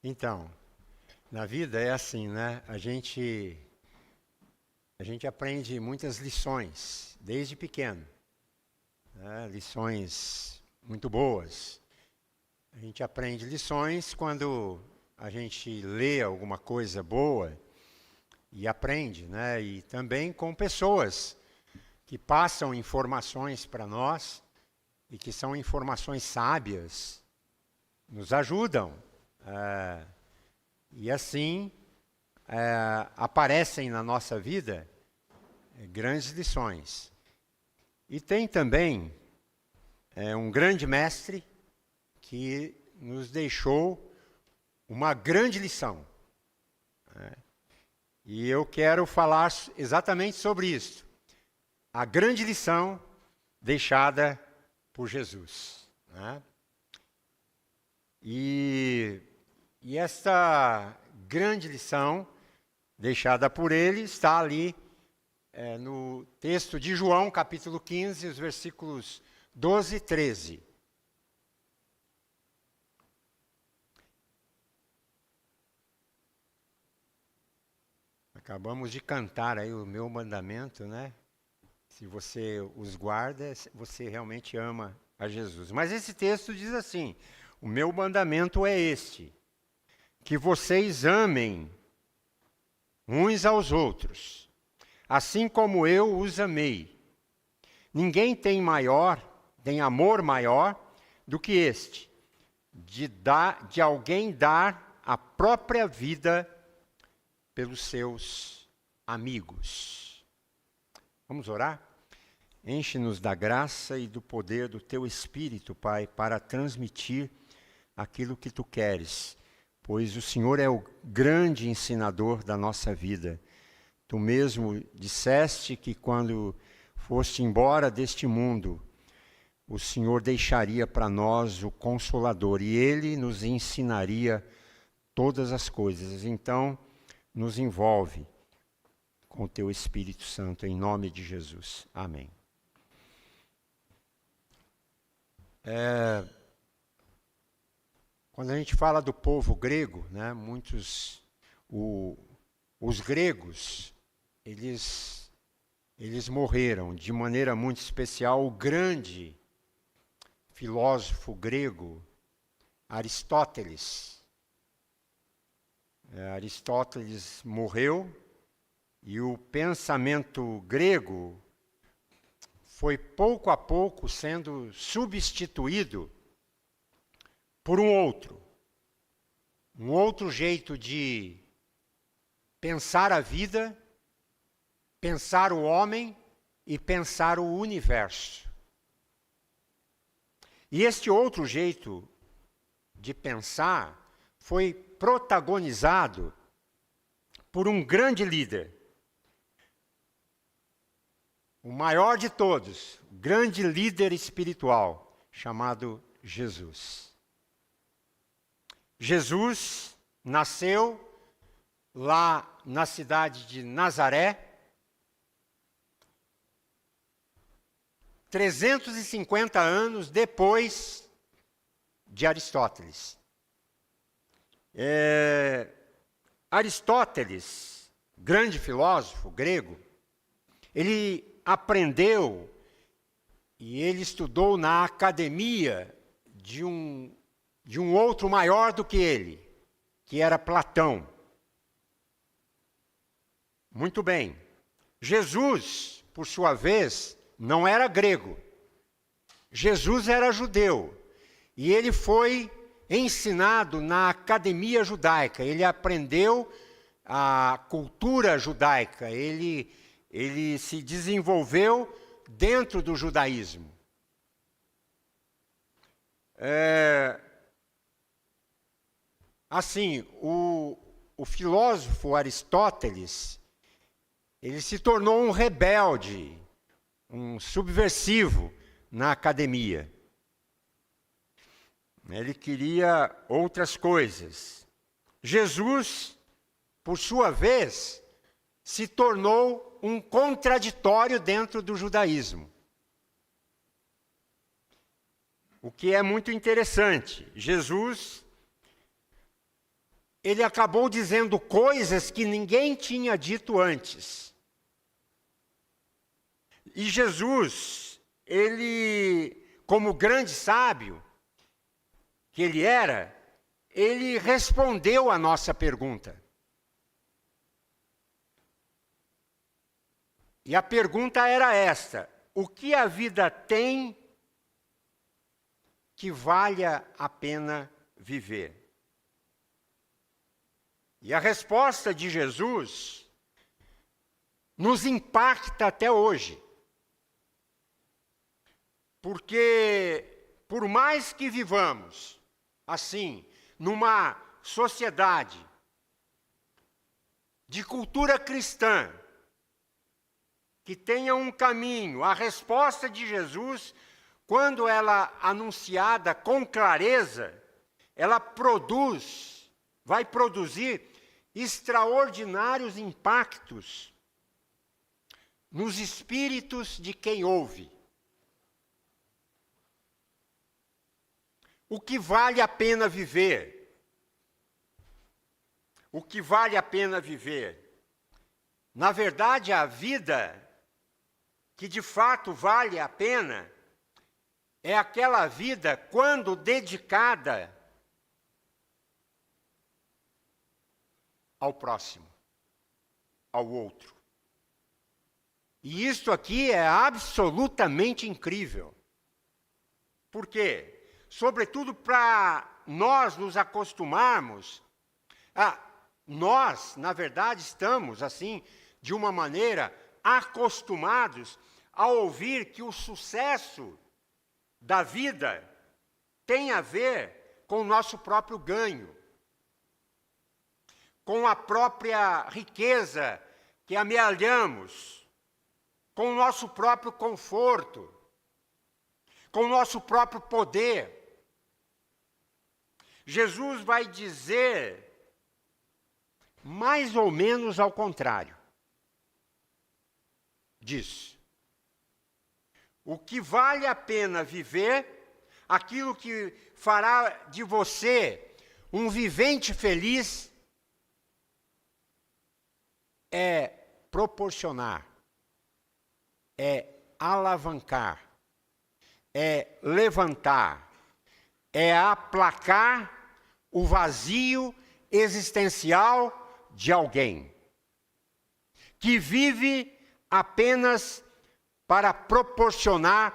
Então, na vida é assim, né? A gente aprende muitas lições desde pequeno, né? Lições muito boas. A gente aprende lições quando a gente lê alguma coisa boa e aprende, né? E também com pessoas que passam informações para nós e que são informações sábias, nos ajudam. E assim aparecem na nossa vida grandes lições. E tem também um grande mestre que nos deixou uma grande lição. E eu quero falar exatamente sobre isso. A grande lição deixada por Jesus. Né? E esta grande lição deixada por ele está ali no texto de João, capítulo 15, os versículos 12 e 13. Acabamos de cantar aí o meu mandamento, né? Se você os guarda, você realmente ama a Jesus. Mas esse texto diz assim: o meu mandamento é este, que vocês amem uns aos outros, assim como eu os amei. Ninguém tem amor maior do que este, de alguém dar a própria vida pelos seus amigos. Vamos orar? Enche-nos da graça e do poder do Teu Espírito, Pai, para transmitir aquilo que Tu queres, pois o Senhor é o grande ensinador da nossa vida. Tu mesmo disseste que quando foste embora deste mundo, o Senhor deixaria para nós o Consolador e Ele nos ensinaria todas as coisas. Então, nos envolve com o Teu Espírito Santo, em nome de Jesus. Amém. Quando a gente fala do povo grego, né, os gregos, eles morreram. De maneira muito especial, o grande filósofo grego, Aristóteles. Aristóteles morreu e o pensamento grego foi pouco a pouco sendo substituído por um outro jeito de pensar a vida, pensar o homem e pensar o universo. E este outro jeito de pensar foi protagonizado por um grande líder, o maior de todos, o grande líder espiritual, chamado Jesus. Jesus nasceu lá na cidade de Nazaré, 350 anos depois de Aristóteles. Aristóteles, grande filósofo grego, ele aprendeu e ele estudou na academia de um outro maior do que ele, que era Platão. Muito bem. Jesus, por sua vez, não era grego. Jesus era judeu. E ele foi ensinado na academia judaica. Ele aprendeu a cultura judaica. Ele se desenvolveu dentro do judaísmo. Assim, o filósofo Aristóteles, ele se tornou um rebelde, um subversivo na academia. Ele queria outras coisas. Jesus, por sua vez, se tornou um contraditório dentro do judaísmo. O que é muito interessante. Jesus ele acabou dizendo coisas que ninguém tinha dito antes. E Jesus, ele, como grande sábio que ele era, ele respondeu à nossa pergunta. E a pergunta era esta: o que a vida tem que valha a pena viver? E a resposta de Jesus nos impacta até hoje. Porque, por mais que vivamos, assim, numa sociedade de cultura cristã, que tenha um caminho, a resposta de Jesus, quando ela é anunciada com clareza, ela vai produzir extraordinários impactos nos espíritos de quem ouve. O que vale a pena viver? O que vale a pena viver? Na verdade, a vida que de fato vale a pena é aquela vida quando dedicada ao próximo, ao outro. E isso aqui é absolutamente incrível. Por quê? Sobretudo para nós nos acostumarmos nós, na verdade, estamos, assim, de uma maneira, acostumados a ouvir que o sucesso da vida tem a ver com o nosso próprio ganho, com a própria riqueza que amealhamos, com o nosso próprio conforto, com o nosso próprio poder. Jesus vai dizer mais ou menos ao contrário disso. O que vale a pena viver, aquilo que fará de você um vivente feliz, é proporcionar, é alavancar, é levantar, é aplacar o vazio existencial de alguém que vive apenas para proporcionar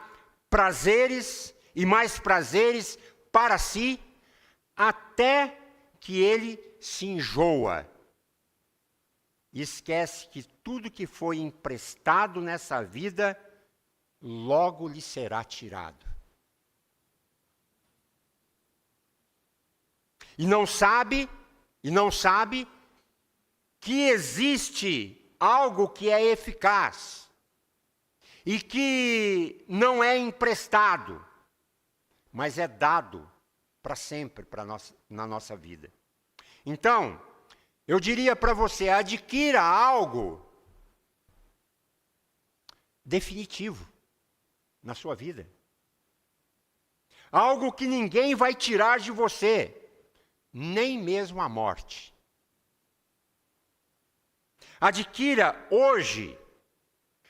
prazeres e mais prazeres para si, até que ele se enjoa. E esquece que tudo que foi emprestado nessa vida, logo lhe será tirado. E não sabe que existe algo que é eficaz e que não é emprestado, mas é dado para sempre na nossa vida. Então, eu diria para você, adquira algo definitivo na sua vida. Algo que ninguém vai tirar de você, nem mesmo a morte. Adquira hoje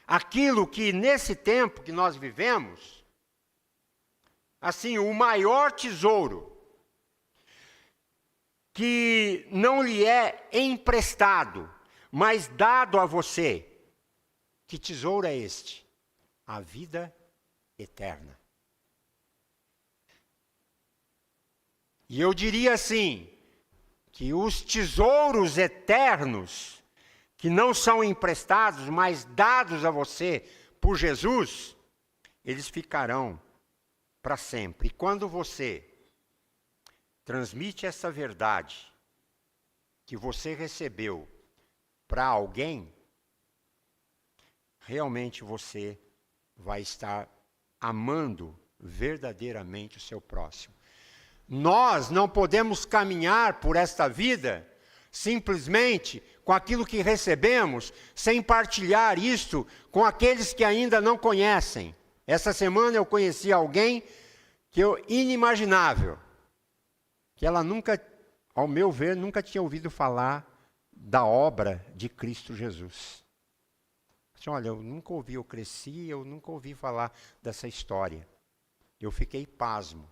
aquilo que nesse tempo que nós vivemos, assim, o maior tesouro que não lhe é emprestado, mas dado a você. Que tesouro é este? A vida eterna. E eu diria assim, que os tesouros eternos, que não são emprestados, mas dados a você por Jesus, eles ficarão para sempre. E quando você transmite essa verdade que você recebeu para alguém, realmente você vai estar amando verdadeiramente o seu próximo. Nós não podemos caminhar por esta vida simplesmente com aquilo que recebemos, sem partilhar isto com aqueles que ainda não conhecem. Essa semana eu conheci alguém que eu inimaginável, que ela nunca ao meu ver, nunca tinha ouvido falar da obra de Cristo Jesus. Olha, eu nunca ouvi, eu cresci, eu nunca ouvi falar dessa história. Eu fiquei pasmo.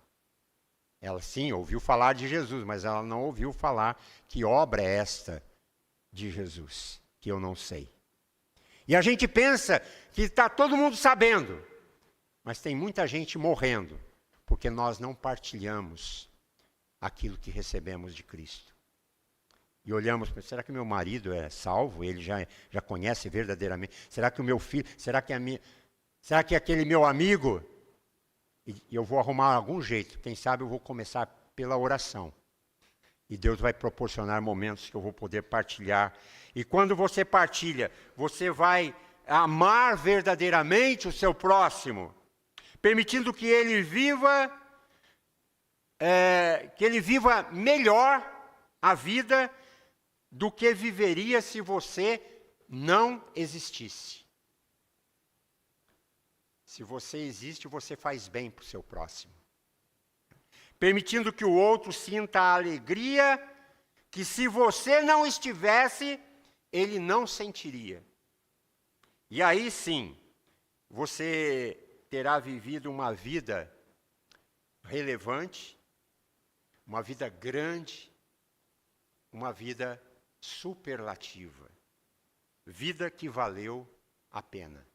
Ela sim ouviu falar de Jesus, mas ela não ouviu falar que obra é esta de Jesus, que eu não sei. E a gente pensa que está todo mundo sabendo, mas tem muita gente morrendo, porque nós não partilhamos aquilo que recebemos de Cristo. E olhamos, será que meu marido é salvo? Ele já conhece verdadeiramente? Será que o meu filho, será que aquele meu amigo? E eu vou arrumar algum jeito, quem sabe eu vou começar pela oração. E Deus vai proporcionar momentos que eu vou poder partilhar. E quando você partilha, você vai amar verdadeiramente o seu próximo, permitindo que ele viva melhor a vida do que viveria se você não existisse. Se você existe, você faz bem para o seu próximo. Permitindo que o outro sinta a alegria que se você não estivesse, ele não sentiria. E aí sim, você terá vivido uma vida relevante, uma vida grande, uma vida superlativa. Vida que valeu a pena.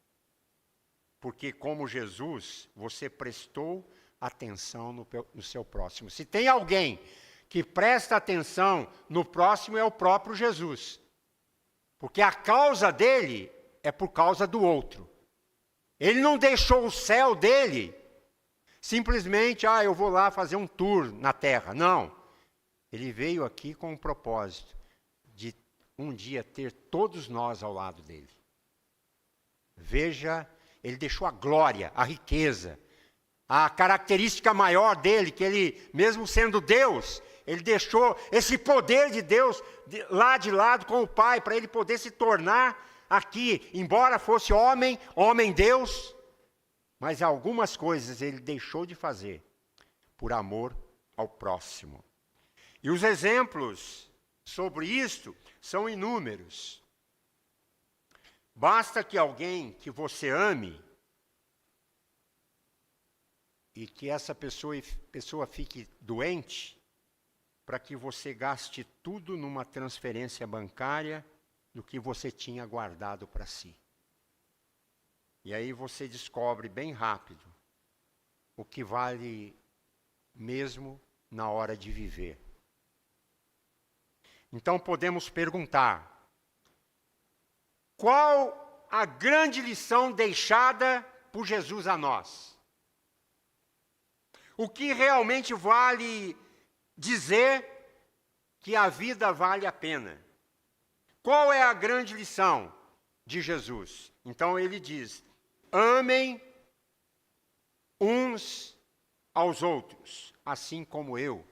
Porque como Jesus, você prestou atenção no seu próximo. Se tem alguém que presta atenção no próximo, é o próprio Jesus. Porque a causa dele é por causa do outro. Ele não deixou o céu dele simplesmente, eu vou lá fazer um tour na terra. Não. Ele veio aqui com um propósito de um dia ter todos nós ao lado dele. Veja, ele deixou a glória, a riqueza, a característica maior dele, que ele, mesmo sendo Deus, ele deixou esse poder de Deus lá de lado com o Pai, para ele poder se tornar aqui, embora fosse homem Deus, mas algumas coisas ele deixou de fazer por amor ao próximo. E os exemplos sobre isto são inúmeros. Basta que alguém que você ame e que essa pessoa fique doente, para que você gaste tudo numa transferência bancária do que você tinha guardado para si. E aí você descobre bem rápido o que vale mesmo na hora de viver. Então podemos perguntar: qual a grande lição deixada por Jesus a nós? O que realmente vale dizer que a vida vale a pena? Qual é a grande lição de Jesus? Então ele diz: amem uns aos outros, assim como eu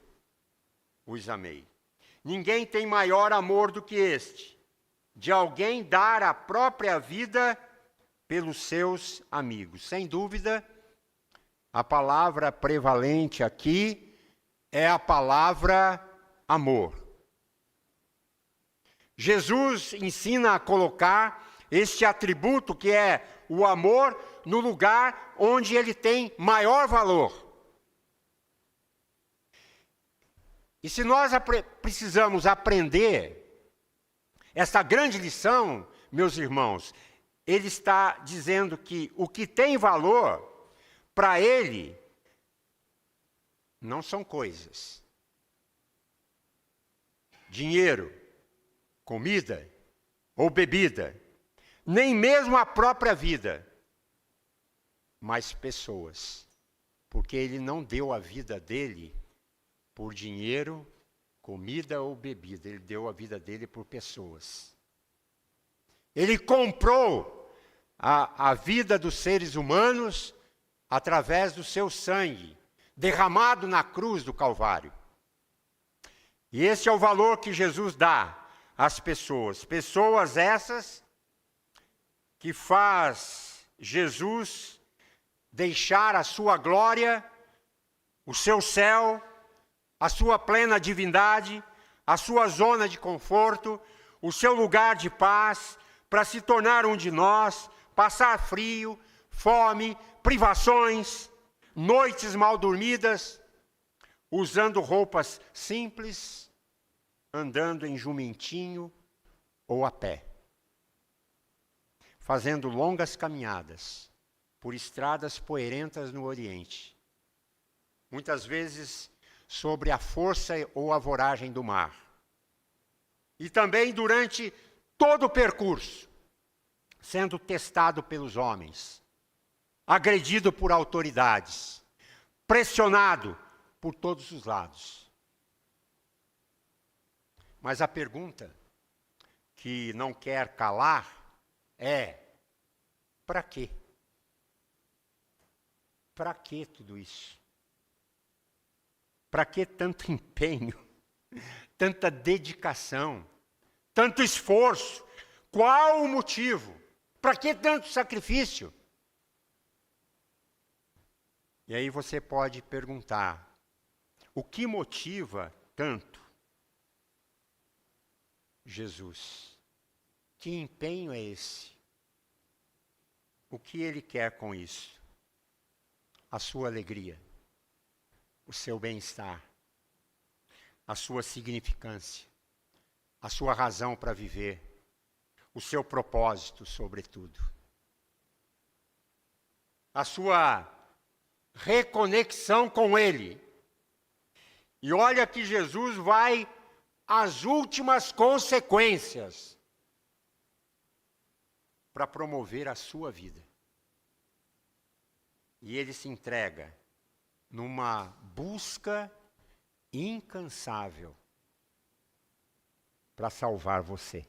os amei. Ninguém tem maior amor do que este, de alguém dar a própria vida pelos seus amigos. Sem dúvida, a palavra prevalente aqui é a palavra amor. Jesus ensina a colocar este atributo, que é o amor, no lugar onde ele tem maior valor. E se nós precisamos aprender essa grande lição, meus irmãos, ele está dizendo que o que tem valor para ele não são coisas. Dinheiro, comida ou bebida, nem mesmo a própria vida, mas pessoas. Porque ele não deu a vida dele por dinheiro, comida ou bebida, ele deu a vida dele por pessoas. Ele comprou a vida dos seres humanos através do seu sangue, derramado na cruz do Calvário. E esse é o valor que Jesus dá às pessoas. Pessoas essas que faz Jesus deixar a sua glória, o seu céu, a sua plena divindade, a sua zona de conforto, o seu lugar de paz, para se tornar um de nós, passar frio, fome, privações, noites mal dormidas, usando roupas simples, andando em jumentinho ou a pé, fazendo longas caminhadas por estradas poeirentas no Oriente, muitas vezes sobre a força ou a voragem do mar. E também durante todo o percurso, sendo testado pelos homens, agredido por autoridades, pressionado por todos os lados. Mas a pergunta que não quer calar é: para quê? Para que tudo isso? Para que tanto empenho, tanta dedicação, tanto esforço? Qual o motivo? Para que tanto sacrifício? E aí você pode perguntar: o que motiva tanto Jesus? Que empenho é esse? O que ele quer com isso? A sua alegria, o seu bem-estar, a sua significância, a sua razão para viver, o seu propósito, sobretudo. A sua reconexão com ele. E olha que Jesus vai às últimas consequências para promover a sua vida. E ele se entrega numa busca incansável para salvar você.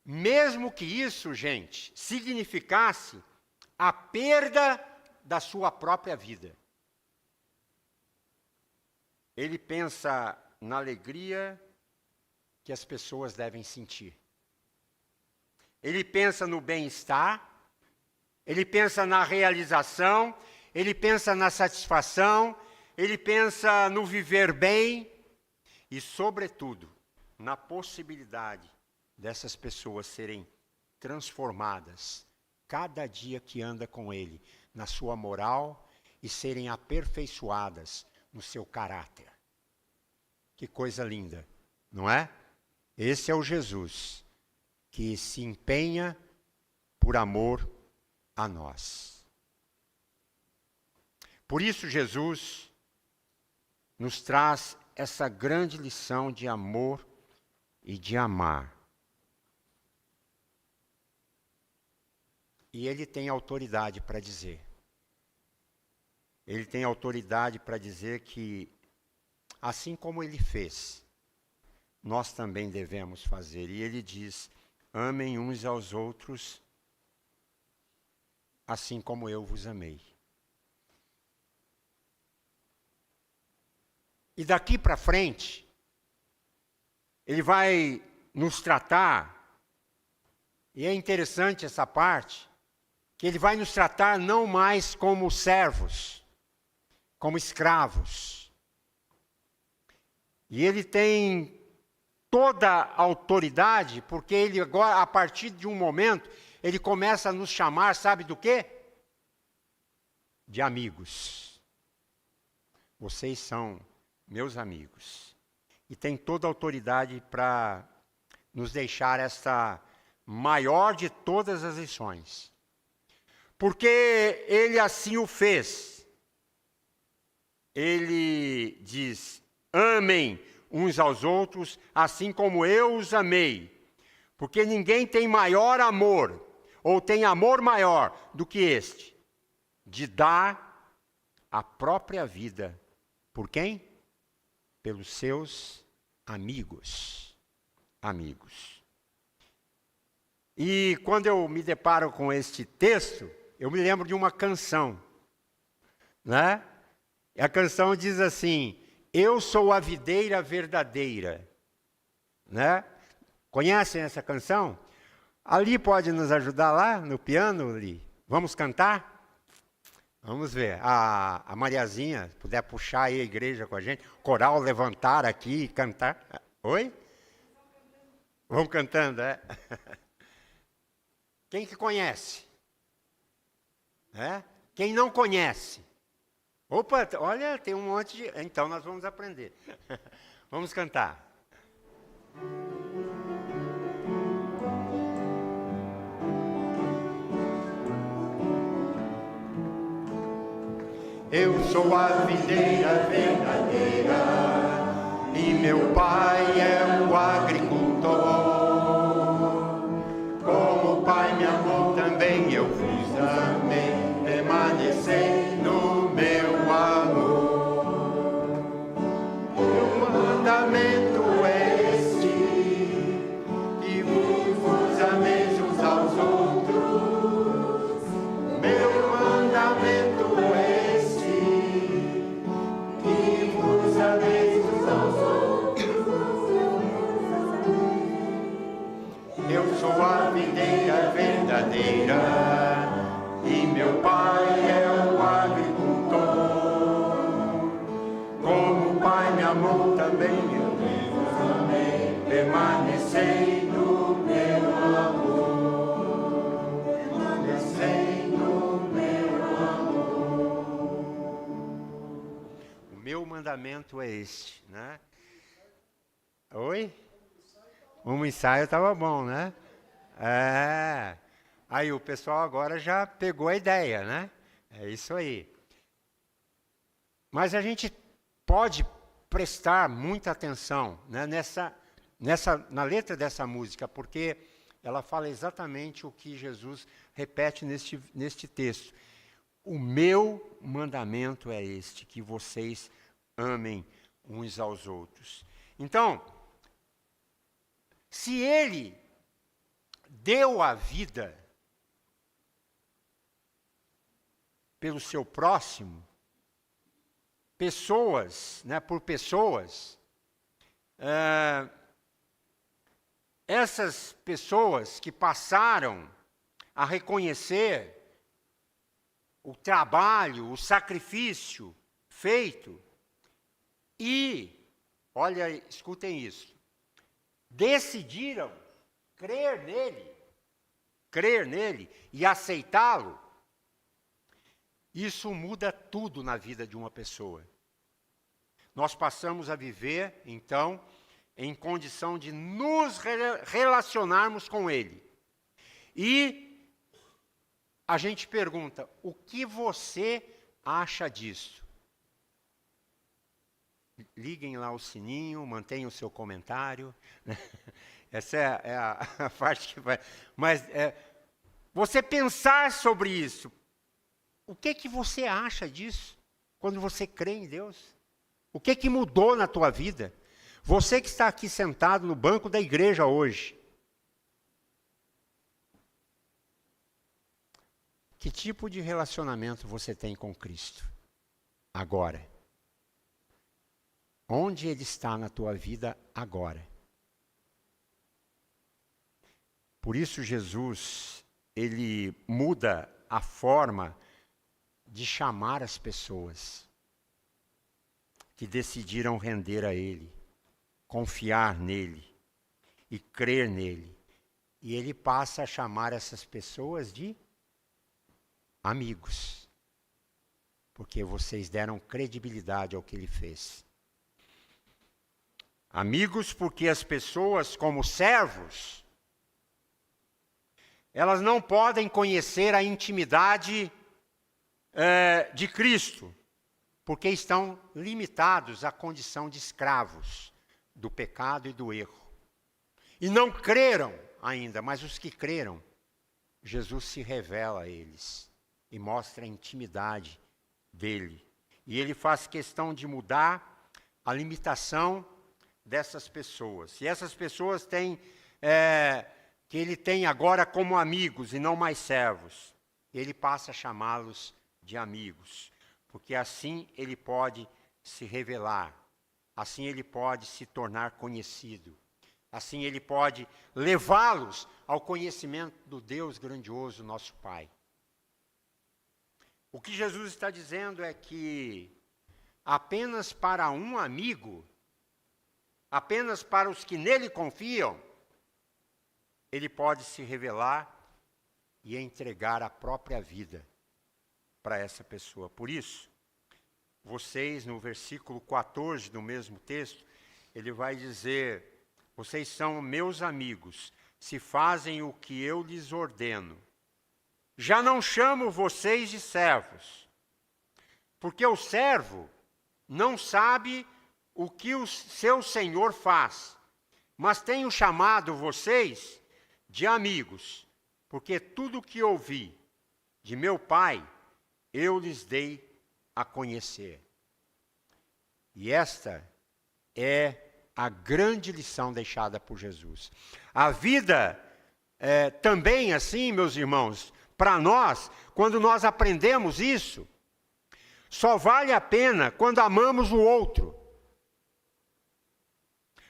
Mesmo que isso, gente, significasse a perda da sua própria vida. Ele pensa na alegria que as pessoas devem sentir. Ele pensa no bem-estar, ele pensa na realização, ele pensa na satisfação, ele pensa no viver bem e, sobretudo, na possibilidade dessas pessoas serem transformadas cada dia que anda com ele, na sua moral, e serem aperfeiçoadas no seu caráter. Que coisa linda, não é? Esse é o Jesus que se empenha por amor a nós. Por isso Jesus nos traz essa grande lição de amor e de amar. E ele tem autoridade para dizer. Ele tem autoridade para dizer que, assim como ele fez, nós também devemos fazer. E ele diz: amem uns aos outros, assim como eu vos amei. E daqui para frente, ele vai nos tratar, e é interessante essa parte, que ele vai nos tratar não mais como servos, como escravos. E ele tem toda a autoridade, porque ele agora, a partir de um momento, ele começa a nos chamar, sabe do quê? De amigos. Vocês são meus amigos. E tem toda a autoridade para nos deixar esta maior de todas as lições. Porque ele assim o fez. Ele diz: amem uns aos outros, assim como eu os amei. Porque ninguém tem maior amor, ou tem amor maior do que este, de dar a própria vida. Por quem? Pelos seus amigos. Amigos. E quando eu me deparo com este texto, eu me lembro de uma canção, né? E a canção diz assim: eu sou a videira verdadeira, né? Conhecem essa canção? Ali pode nos ajudar lá no piano, ali. Vamos cantar? Vamos ver. A Mariazinha, se puder puxar aí a igreja com a gente. Coral levantar aqui e cantar. Oi? Vamos cantando, é? Quem que conhece? É? Quem não conhece? Opa, olha, tem um monte de... Então nós vamos aprender. Vamos cantar. Eu sou a videira verdadeira e meu pai é o agricultor. Como o pai me amou também eu vos amei, permanecei no meu amor. Meu mandamento é este, que vos ameis uns aos outros. Meu mandamento é este, que vos ameis uns aos outros. Eu sou a videira verdadeira e meu pai é o agricultor. Como o pai me amou também eu vos amei, permanecei no meu amor. Permanecei no meu amor. O meu mandamento é este, né? Oi? Um ensaio estava bom, né? É. Aí o pessoal agora já pegou a ideia, né? É isso aí. Mas a gente pode prestar muita atenção, né, na letra dessa música, porque ela fala exatamente o que Jesus repete neste texto. O meu mandamento é este, que vocês amem uns aos outros. Então, se ele deu a vida pelo seu próximo, pessoas, né, por pessoas, essas pessoas que passaram a reconhecer o trabalho, o sacrifício feito e, olha, escutem isso, decidiram crer nele e aceitá-lo, isso muda tudo na vida de uma pessoa. Nós passamos a viver, então, em condição de nos relacionarmos com ele. E a gente pergunta, o que você acha disso? Liguem lá o sininho, mantenham o seu comentário. Essa é a parte que vai... Mas você pensar sobre isso. O que você acha disso quando você crê em Deus? O que mudou na tua vida? Você que está aqui sentado no banco da igreja hoje. Que tipo de relacionamento você tem com Cristo agora? Onde Ele está na tua vida agora? Por isso Jesus, Ele muda a forma de chamar as pessoas que decidiram render a Ele, confiar nele e crer nele. E Ele passa a chamar essas pessoas de amigos, porque vocês deram credibilidade ao que Ele fez. Amigos porque as pessoas, como servos, elas não podem conhecer a intimidade de Cristo, porque estão limitados à condição de escravos do pecado e do erro. E não creram ainda, mas os que creram, Jesus se revela a eles e mostra a intimidade dele. E ele faz questão de mudar a limitação dessas pessoas. E essas pessoas têm, que ele tem agora como amigos e não mais servos, ele passa a chamá-los de amigos, porque assim ele pode se revelar, assim ele pode se tornar conhecido, assim ele pode levá-los ao conhecimento do Deus grandioso, nosso Pai. O que Jesus está dizendo é que apenas para um amigo, apenas para os que nele confiam, ele pode se revelar e entregar a própria vida para essa pessoa. Por isso, vocês, no versículo 14 do mesmo texto, ele vai dizer: vocês são meus amigos, se fazem o que eu lhes ordeno. Já não chamo vocês de servos, porque o servo não sabe o que o seu senhor faz, mas tenho chamado vocês de amigos, porque tudo o que ouvi de meu Pai, eu lhes dei a conhecer. E esta é a grande lição deixada por Jesus. A vida também assim, meus irmãos, para nós, quando nós aprendemos isso, só vale a pena quando amamos o outro,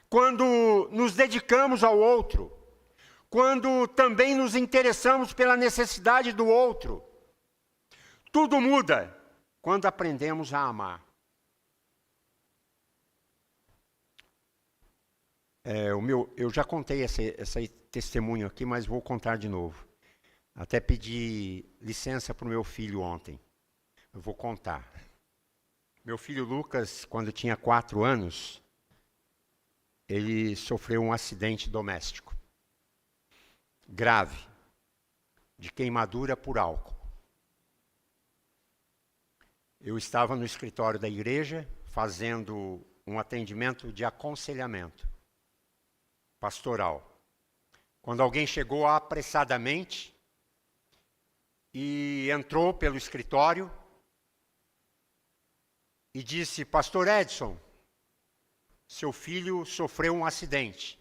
quando nos dedicamos ao outro, quando também nos interessamos pela necessidade do outro. Tudo muda quando aprendemos a amar. Eu já contei esse testemunho aqui, mas vou contar de novo. Até pedi licença para o meu filho ontem. Eu vou contar. Meu filho Lucas, quando tinha 4 anos, ele sofreu um acidente doméstico grave, de queimadura por álcool. Eu estava no escritório da igreja fazendo um atendimento de aconselhamento pastoral, quando alguém chegou apressadamente e entrou pelo escritório e disse: Pastor Edson, seu filho sofreu um acidente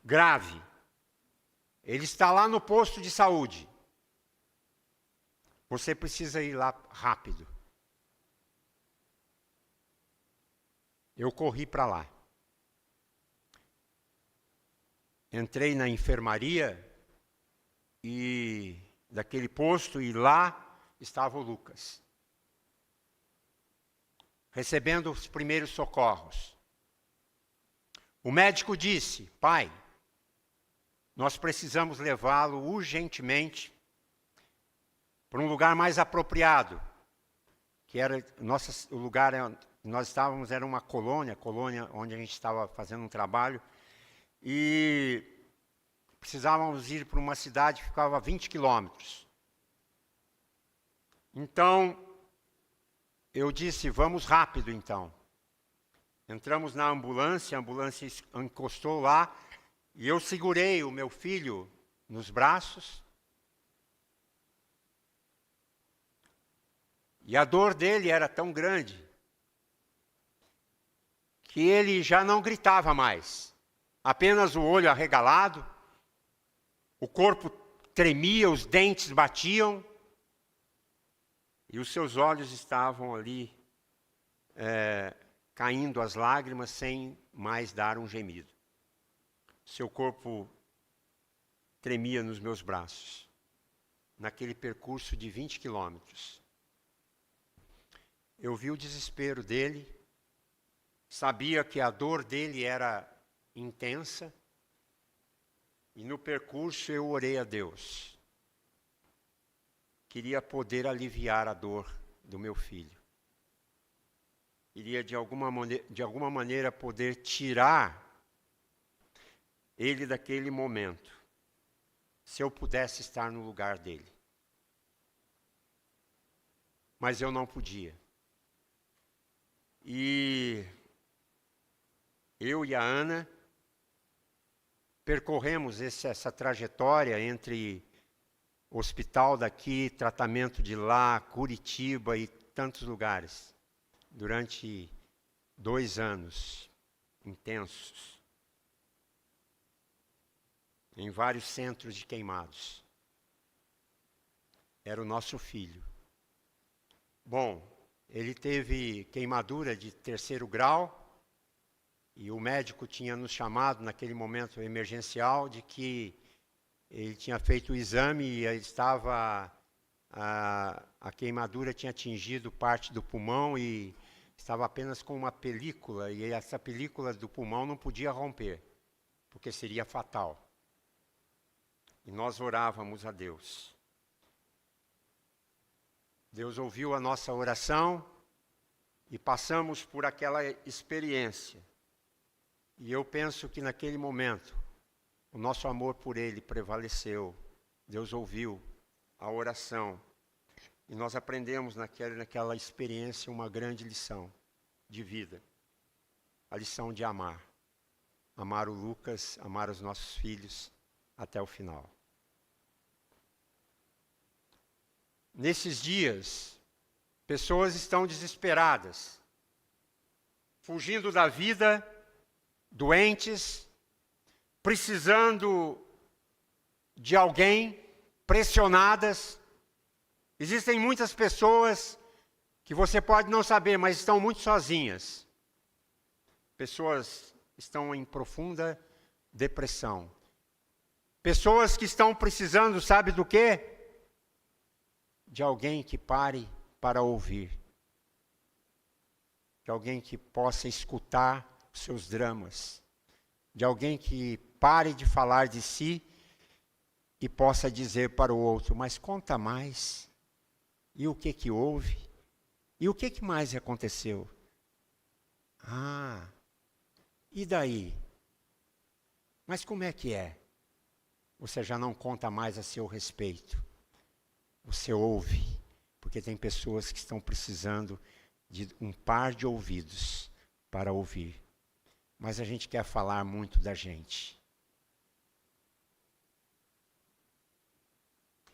grave. Ele está lá no posto de saúde. Você precisa ir lá rápido. Eu corri para lá. Entrei na enfermaria daquele posto e lá estava o Lucas, recebendo os primeiros socorros. O médico disse: pai, nós precisamos levá-lo urgentemente para um lugar mais apropriado, que era o lugar nós estávamos, era uma colônia onde a gente estava fazendo um trabalho, e precisávamos ir para uma cidade que ficava a 20 quilômetros. Então, eu disse: vamos rápido então. Entramos na ambulância, a ambulância encostou lá, e eu segurei o meu filho nos braços. E a dor dele era tão grande que ele já não gritava mais. Apenas o olho arregalado, o corpo tremia, os dentes batiam, e os seus olhos estavam ali, caindo as lágrimas sem mais dar um gemido. Seu corpo tremia nos meus braços, naquele percurso de 20 quilômetros. Eu vi o desespero dele, sabia que a dor dele era intensa, e no percurso eu orei a Deus. Queria poder aliviar a dor do meu filho. Queria de alguma maneira poder tirar ele daquele momento, se eu pudesse estar no lugar dele. Mas eu não podia. E eu e a Ana percorremos essa trajetória entre hospital daqui, tratamento de lá, Curitiba e tantos lugares, durante 2 anos intensos, em vários centros de queimados. Era o nosso filho. Bom, ele teve queimadura de 3º grau, e o médico tinha nos chamado naquele momento emergencial de que ele tinha feito o exame e ele estava a queimadura tinha atingido parte do pulmão e estava apenas com uma película, e essa película do pulmão não podia romper, porque seria fatal. E nós orávamos a Deus. Deus ouviu a nossa oração e passamos por aquela experiência. E eu penso que naquele momento, o nosso amor por Ele prevaleceu. Deus ouviu a oração. E nós aprendemos naquela experiência uma grande lição de vida. A lição de amar. Amar o Lucas, amar os nossos filhos até o final. Nesses dias, pessoas estão desesperadas, fugindo da vida, doentes, precisando de alguém, pressionadas. Existem muitas pessoas que você pode não saber, mas estão muito sozinhas. Pessoas estão em profunda depressão. Pessoas que estão precisando, sabe do quê? De alguém que pare para ouvir. De alguém que possa escutar os seus dramas. De alguém que pare de falar de si e possa dizer para o outro, mas conta mais. E o que houve? E o que mais aconteceu? E daí? Mas como é que é? Você já não conta mais a seu respeito. Você ouve, porque tem pessoas que estão precisando de um par de ouvidos para ouvir. Mas a gente quer falar muito da gente.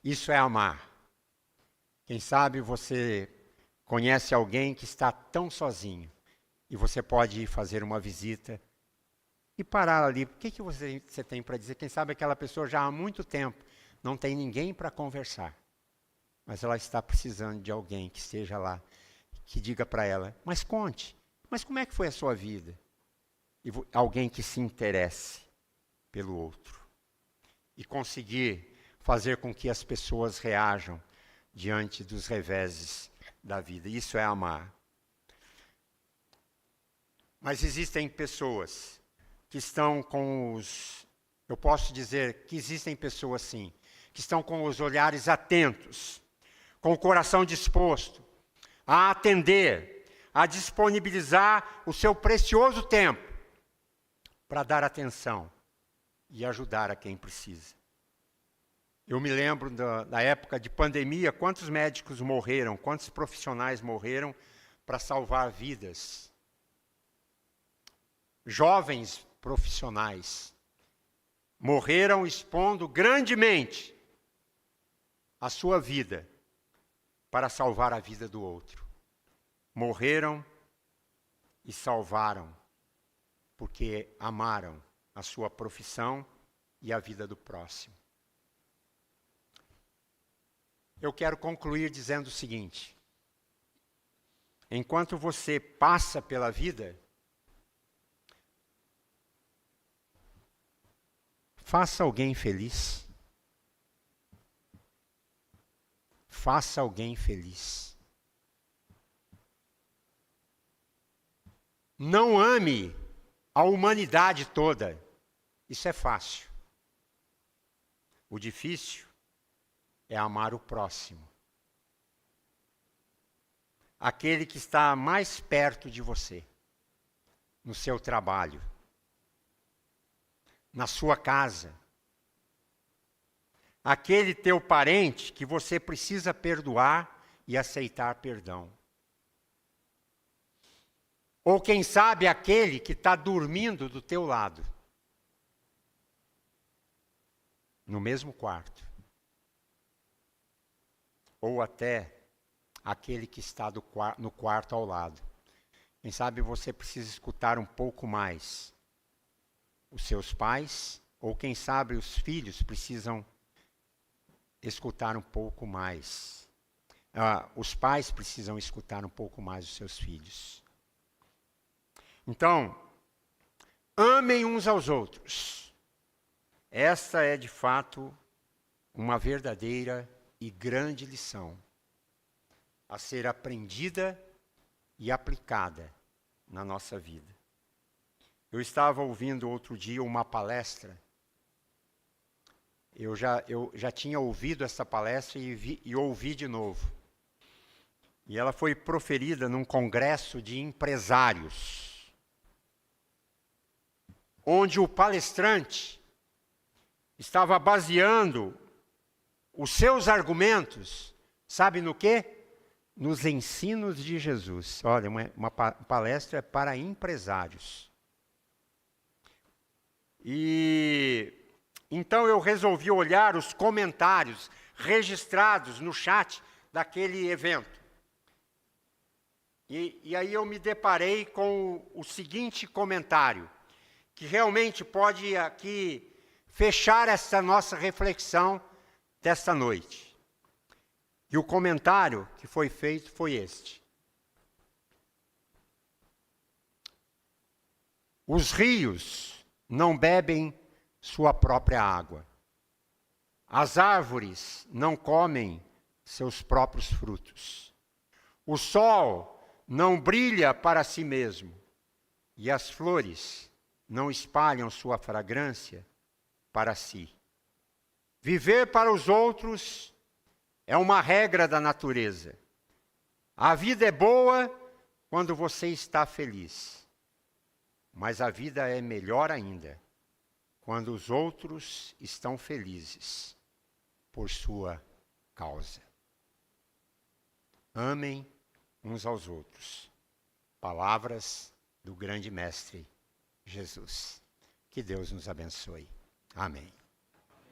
Isso é amar. Quem sabe você conhece alguém que está tão sozinho e você pode ir fazer uma visita e parar ali. O que você tem para dizer? Quem sabe aquela pessoa já há muito tempo não tem ninguém para conversar. Mas ela está precisando de alguém que esteja lá, que diga para ela, mas conte, mas como é que foi a sua vida? E alguém que se interesse pelo outro. E conseguir fazer com que as pessoas reajam diante dos reveses da vida. Isso é amar. Mas existem pessoas que estão com os... Eu posso dizer que existem pessoas, sim, que estão com os olhares atentos, com o coração disposto a atender, a disponibilizar o seu precioso tempo para dar atenção e ajudar a quem precisa. Eu me lembro da época de pandemia, quantos médicos morreram, quantos profissionais morreram para salvar vidas. Jovens profissionais morreram expondo grandemente a sua vida para salvar a vida do outro. Morreram e salvaram, porque amaram a sua profissão e a vida do próximo. Eu quero concluir dizendo o seguinte: enquanto você passa pela vida, faça alguém feliz. Faça alguém feliz. Não ame a humanidade toda. Isso é fácil. O difícil é amar o próximo. Aquele que está mais perto de você, no seu trabalho, na sua casa. Aquele teu parente que você precisa perdoar e aceitar perdão. Ou quem sabe aquele que está dormindo do teu lado. No mesmo quarto. Ou até aquele que está no quarto ao lado. Quem sabe você precisa escutar um pouco mais os seus pais, ou quem sabe os filhos precisam escutar um pouco mais. Os pais precisam escutar um pouco mais os seus filhos. Então, amem uns aos outros. Esta é, de fato, uma verdadeira e grande lição a ser aprendida e aplicada na nossa vida. Eu estava ouvindo outro dia uma palestra. Eu já tinha ouvido essa palestra e ouvi de novo. E ela foi proferida num congresso de empresários, onde o palestrante estava baseando os seus argumentos, sabe no quê? Nos ensinos de Jesus. Olha, uma palestra para empresários. E então eu resolvi olhar os comentários registrados no chat daquele evento. E aí eu me deparei com o seguinte comentário, que realmente pode aqui fechar essa nossa reflexão desta noite. E o comentário que foi feito foi este: os rios não bebem sua própria água. As árvores não comem seus próprios frutos. O sol não brilha para si mesmo, e as flores não espalham sua fragrância para si. Viver para os outros é uma regra da natureza. A vida é boa quando você está feliz, mas a vida é melhor ainda quando os outros estão felizes por sua causa. Amem uns aos outros. Palavras do grande mestre Jesus. Que Deus nos abençoe. Amém.